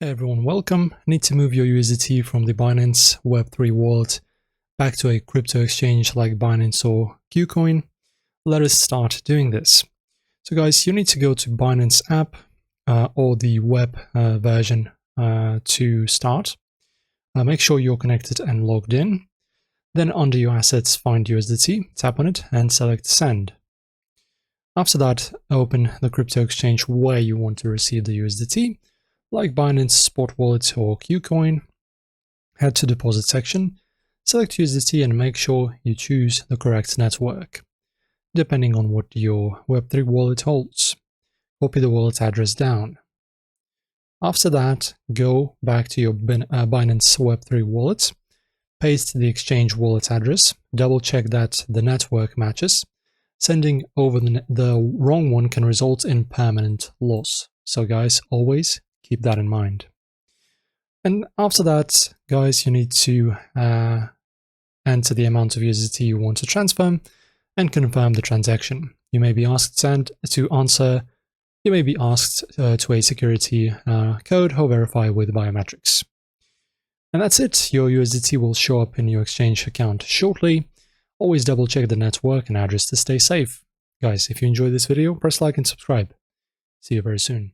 Hey everyone, welcome. Need to move your USDT from the Binance Web3 Wallet back to a crypto exchange like Binance or KuCoin. Let us start doing this. So guys, you need to go to Binance app or the web version to start. Make sure you're connected and logged in. Then under your assets, find USDT, tap on it and select send. After that, open the crypto exchange where you want to receive the USDT, like Binance Spot Wallet or KuCoin. Head to deposit section, select USDT and make sure you choose the correct network, depending on what your Web3 wallet holds. Copy the wallet address down. After that, go back to your Binance Web3 wallet, paste the exchange wallet address, double check that the network matches. Sending over the wrong one can result in permanent loss. So guys, always keep that in mind. And after that, guys, you need to enter the amount of USDT you want to transfer and confirm the transaction. You may be asked to answer. You may be asked to a security code or verify with biometrics. And that's it. Your USDT will show up in your exchange account shortly. Always double check the network and address to stay safe. Guys, if you enjoyed this video, press like and subscribe. See you very soon.